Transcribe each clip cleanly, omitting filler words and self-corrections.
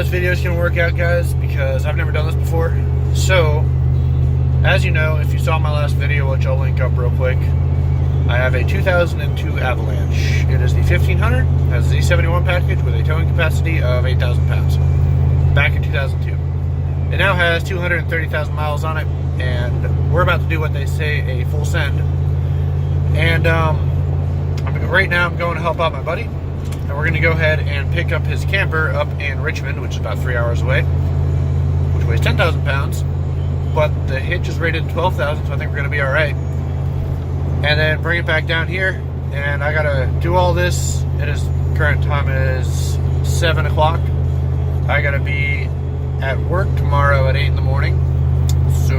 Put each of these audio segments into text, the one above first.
this video is going to work out, guys, because I've never done this before. So, as you know, if you saw my last video, which I'll link up real quick, I have a 2002 Avalanche. It is the 1500, has a Z71 package with a towing capacity of 8,000 pounds. Back in 2002. It now has 230,000 miles on it, and we're about to do what they say, a full send. And right now I'm going to help out my buddy, and we're going to go ahead and pick up his camper up in Richmond, which is about 3 hours away, which weighs 10,000 pounds, but the hitch is rated 12,000, so I think we're going to be alright. And then bring it back down here, and I got to do all this. Current time is 7 o'clock. I got to be at work tomorrow at 8 in the morning, so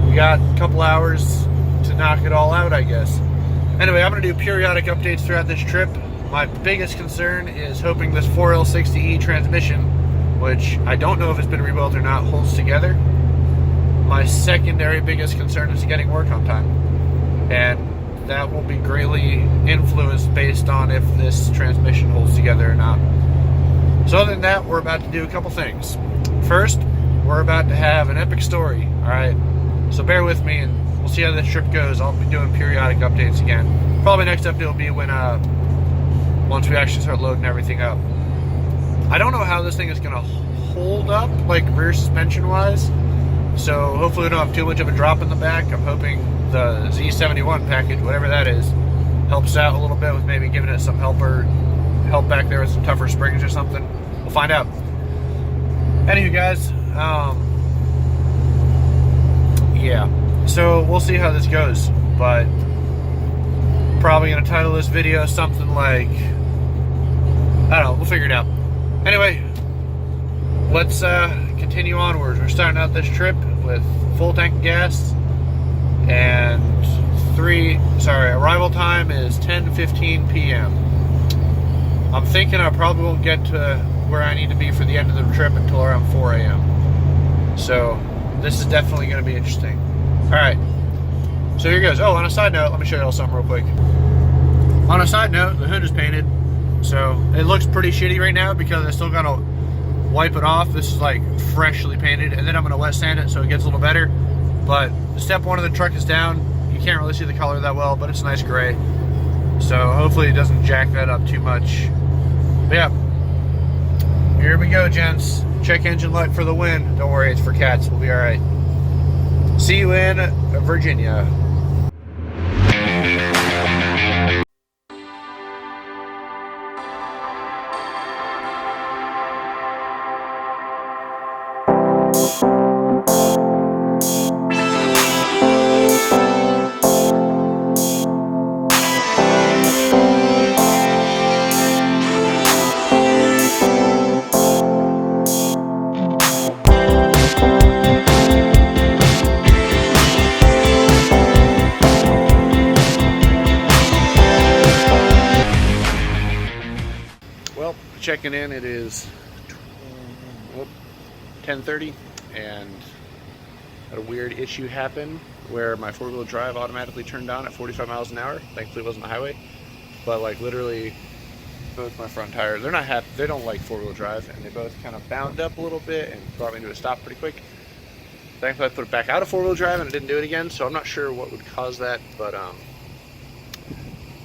we got a couple hours to knock it all out, I guess. Anyway, I'm going to do periodic updates throughout this trip. My biggest concern is hoping this 4L60E transmission, which I don't know if it's been rebuilt or not, holds together. My secondary biggest concern is getting work on time, and that will be greatly influenced based on if this transmission holds together or not. So other than that, we're about to do a couple things. First, we're about to have an epic story, alright? So bear with me and we'll see how this trip goes. I'll be doing periodic updates again. Probably next update will be when, once we actually start loading everything up. I don't know how this thing is going to hold up, like rear suspension wise. So hopefully we don't have too much of a drop in the back. I'm hoping the Z71 package, whatever that is, helps out a little bit with maybe giving it some help back there with some tougher springs or something. We'll find out. Anywho, guys, yeah, so we'll see how this goes, but probably gonna title this video something like, I don't know, we'll figure it out. Anyway, let's continue onwards. We're starting out this trip with full tank of gas, and arrival time is 10:15 p.m. I'm thinking I probably won't get to where I need to be for the end of the trip until around 4 a.m. So this is definitely going to be interesting. Alright, so here goes. Oh, on a side note, let me show you all something real quick. On a side note, the hood is painted, so it looks pretty shitty right now because I still got to wipe it off. This is like freshly painted, and then I'm going to wet sand it so it gets a little better. But step one of the truck is down. You can't really see the color that well, but it's a nice gray. So hopefully it doesn't jack that up too much. But yeah, here we go, gents. Check engine light for the win. Don't worry, it's for cats. We'll be all right. See you in Virginia. Checking in, it is 10:30, and had a weird issue happen where my four-wheel drive automatically turned on at 45 miles an hour. Thankfully it wasn't the highway, but like literally both my front tires, they're not happy, they don't like four-wheel drive, and they both kind of bound up a little bit and brought me to a stop pretty quick. Thankfully I put it back out of four-wheel drive and it didn't do it again, so I'm not sure what would cause that, but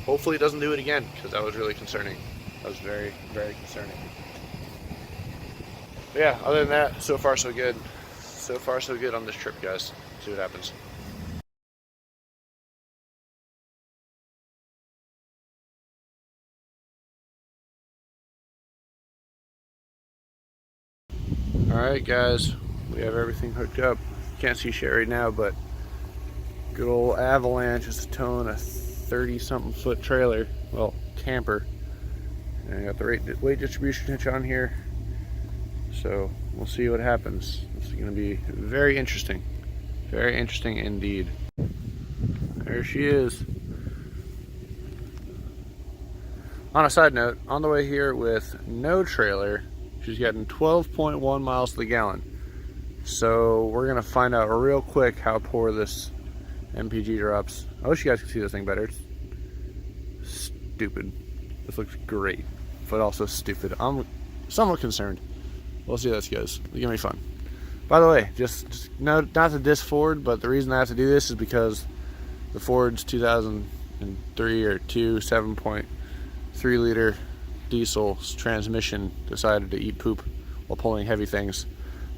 hopefully it doesn't do it again, because that was really concerning. That was very, very concerning. But yeah, other than that, so far so good. So far so good on this trip, guys. See what happens. Alright guys, we have everything hooked up. Can't see shit right now, but good old Avalanche is towing a 30-something foot trailer, well, camper. And I got the weight distribution hitch on here, so we'll see what happens. It's going to be very interesting indeed. There she is. On a side note, on the way here with no trailer, she's getting 12.1 miles to the gallon. So we're going to find out real quick how poor this MPG drops. I wish you guys could see this thing better. It's stupid. This looks great, but also stupid. I'm somewhat concerned. We'll see how this goes. It's gonna be fun. By the way, just no, not to diss Ford, but the reason I have to do this is because the Ford's 2003 or 2 7.3 liter diesel transmission decided to eat poop while pulling heavy things.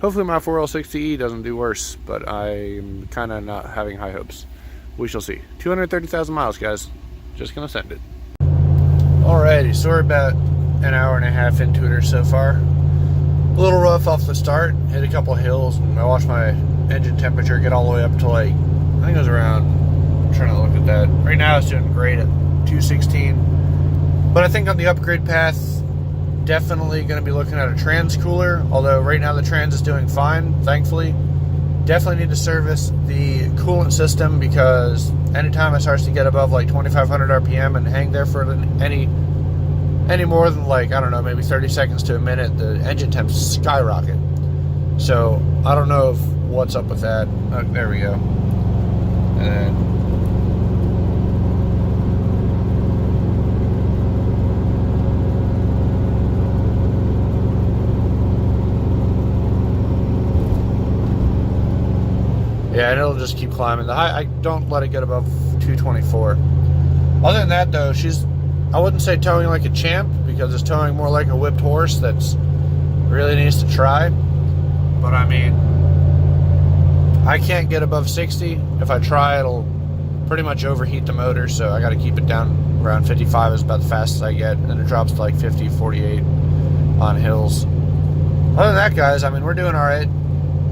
Hopefully my 4L60E doesn't do worse, but I'm kind of not having high hopes. We shall see. 230,000 miles, guys. Just gonna send it. Alrighty, so we're about an hour and a half into it or so far. A little rough off the start. Hit a couple hills, and I watched my engine temperature get all the way up to like, I think it was around, I'm trying to look at that. Right now it's doing great at 216. But I think on the upgrade path, definitely going to be looking at a trans cooler. Although right now the trans is doing fine, thankfully. Definitely need to service the coolant system, because anytime it starts to get above like 2,500 RPM and hang there for any more than like, I don't know, maybe 30 seconds to a minute, the engine temps skyrocket. So I don't know what's up with that. Oh, there we go. And then yeah, and it'll just keep climbing. The high, I don't let it get above 224. Other than that, though, I wouldn't say towing like a champ, because it's towing more like a whipped horse that's really needs to try. But I mean, I can't get above 60. If I try, it'll pretty much overheat the motor, so I got to keep it down around 55 is about the fastest I get, and then it drops to like 50, 48 on hills. Other than that, guys, I mean, we're doing all right.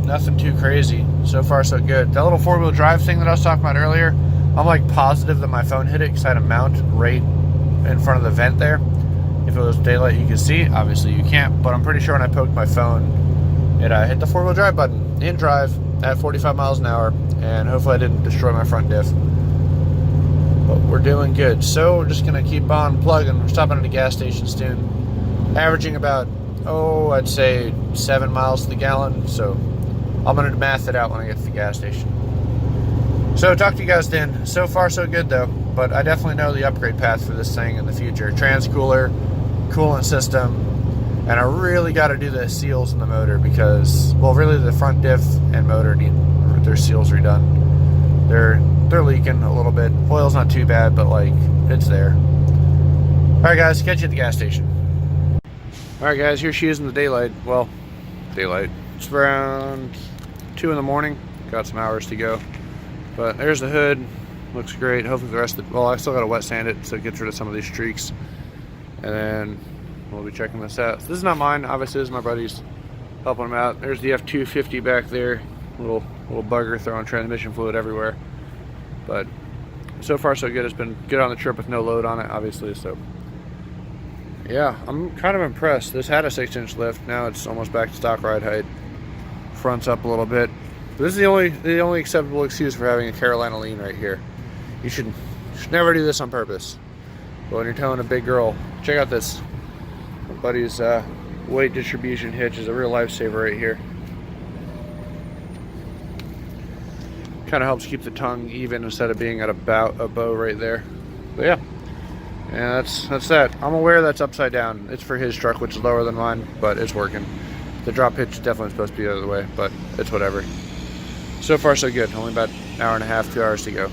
Nothing too crazy. So far, so good. That little four-wheel drive thing that I was talking about earlier, I'm like positive that my phone hit it, because I had a mount right in front of the vent there. If it was daylight, you could see. Obviously, you can't, but I'm pretty sure when I poked my phone, it hit the four-wheel drive button in drive at 45 miles an hour, and hopefully I didn't destroy my front diff. But we're doing good. So we're just going to keep on plugging. We're stopping at a gas station soon. Averaging about, I'd say 7 miles to the gallon, so I'm going to math it out when I get to the gas station. So talk to you guys then. So far so good though, but I definitely know the upgrade path for this thing in the future. Trans cooler, coolant system, and I really got to do the seals in the motor, because, well, really the front diff and motor need their seals redone. They're leaking a little bit. Oil's not too bad, but like, it's there. Alright guys, catch you at the gas station. Alright guys, here she is in the daylight. Well, daylight. It's around 2 in the morning. Got some hours to go. But there's the hood. Looks great. Hopefully the rest of the, well, I still got to wet sand it so it gets rid of some of these streaks. And then we'll be checking this out. This is not mine. Obviously, this is my buddy's. Helping him out. There's the F250 back there. Little bugger throwing transmission fluid everywhere. But so far so good. It's been good on the trip with no load on it, obviously. So yeah, I'm kind of impressed. This had a 6-inch lift. Now it's almost back to stock ride height. Front's up a little bit. This is the only acceptable excuse for having a Carolina lean right here. You should never do this on purpose. But when you're towing a big girl, check out this. My buddy's weight distribution hitch is a real lifesaver right here. Kind of helps keep the tongue even instead of being at a bow right there. But yeah, and that's that. I'm aware that's upside down. It's for his truck, which is lower than mine, but it's working. The drop hitch is definitely supposed to be the other way, but it's whatever. So far so good. Only about an hour and a half, 2 hours to go.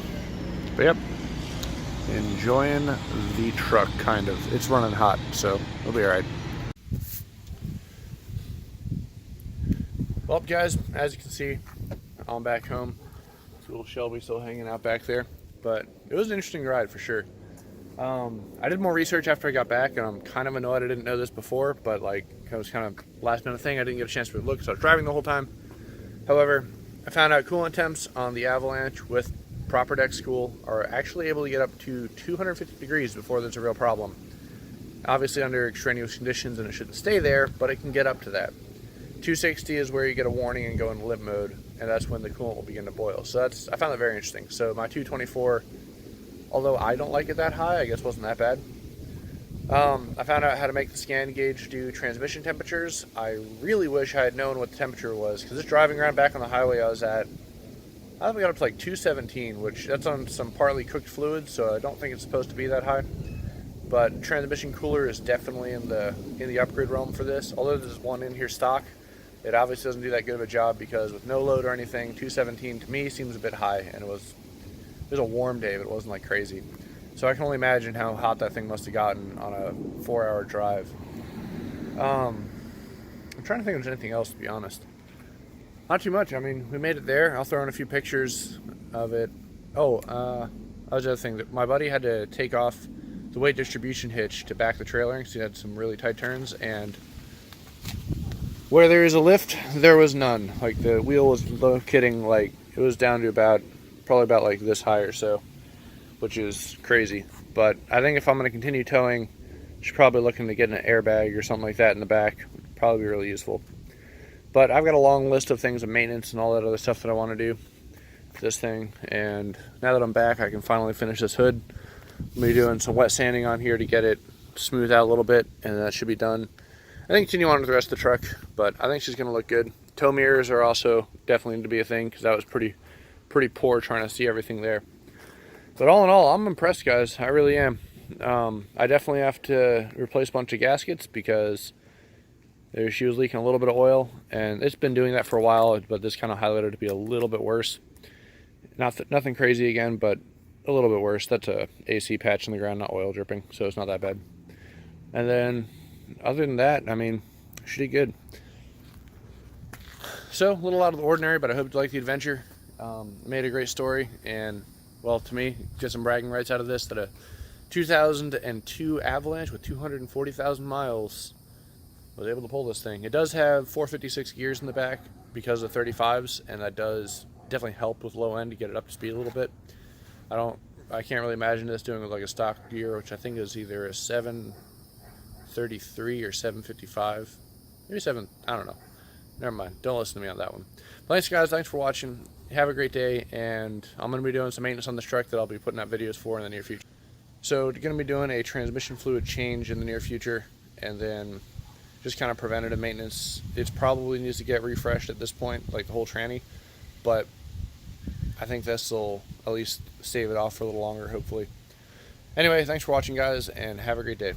But yep, enjoying the truck, kind of. It's running hot, so it'll be alright. Well guys, as you can see, I'm back home. Little Shelby still hanging out back there, but it was an interesting ride for sure. I did more research after I got back, and I'm kind of annoyed I didn't know this before, but like, it was kind of last minute thing. I didn't get a chance to look, so I was driving the whole time. However, I found out coolant temps on the Avalanche with proper deck school are actually able to get up to 250 degrees before there's a real problem. Obviously under extraneous conditions, and it shouldn't stay there, but it can get up to that. 260 is where you get a warning and go in limp mode, and that's when the coolant will begin to boil. So I found that very interesting. So my 224, although I don't like it that high, I guess wasn't that bad. I found out how to make the scan gauge do transmission temperatures. I really wish I had known what the temperature was, because just driving around back on the highway I was at, I think we got up to like 217, which that's on some partly cooked fluid, so I don't think it's supposed to be that high. but transmission cooler is definitely in the upgrade realm for this. Although there's one in here stock, it obviously doesn't do that good of a job because with no load or anything, 217 to me seems a bit high, and it was a warm day, but it wasn't like crazy. So I can only imagine how hot that thing must have gotten on a 4-hour drive. I'm trying to think if there's anything else, to be honest. Not too much. I mean, we made it there. I'll throw in a few pictures of it. Oh, that was the other thing. That my buddy had to take off the weight distribution hitch to back the trailer because he had some really tight turns, and where there is a lift, there was none. Like, the wheel was, no kidding, like, it was down to probably about like this high or so, which is crazy. But I think if I'm going to continue towing, I should probably looking to get an airbag or something like that in the back. Would probably be really useful. But I've got a long list of things of maintenance and all that other stuff that I want to do for this thing. And now that I'm back, I can finally finish this hood. I'm going to be doing some wet sanding on here to get it smooth out a little bit, and that should be done. I think continue on with the rest of the truck, but I think she's going to look good. Tow mirrors are also definitely going to be a thing because that was pretty poor trying to see everything there. But all in all, I'm impressed, guys. I really am. I definitely have to replace a bunch of gaskets because she was leaking a little bit of oil, and it's been doing that for a while, but this kind of highlighted it to be a little bit worse. Nothing crazy again, but a little bit worse. That's a AC patch in the ground, not oil dripping, so it's not that bad. And then, other than that, I mean, she did good. So, a little out of the ordinary, but I hope you liked the adventure. Made a great story, and, well, to me, get some bragging rights out of this, that a 2002 Avalanche with 240,000 miles was able to pull this thing. It does have 456 gears in the back because of 35s, and that does definitely help with low end to get it up to speed a little bit. I can't really imagine this doing with like a stock gear, which I think is either a 733 or 755. Maybe 7, I don't know. Never mind. Don't listen to me on that one. But thanks, guys. Thanks for watching. Have a great day, and I'm going to be doing some maintenance on this truck that I'll be putting out videos for in the near future. So, going to be doing a transmission fluid change in the near future, and then just kind of preventative maintenance. It probably needs to get refreshed at this point, like the whole tranny, but I think this will at least save it off for a little longer, hopefully. Anyway, thanks for watching, guys, and have a great day.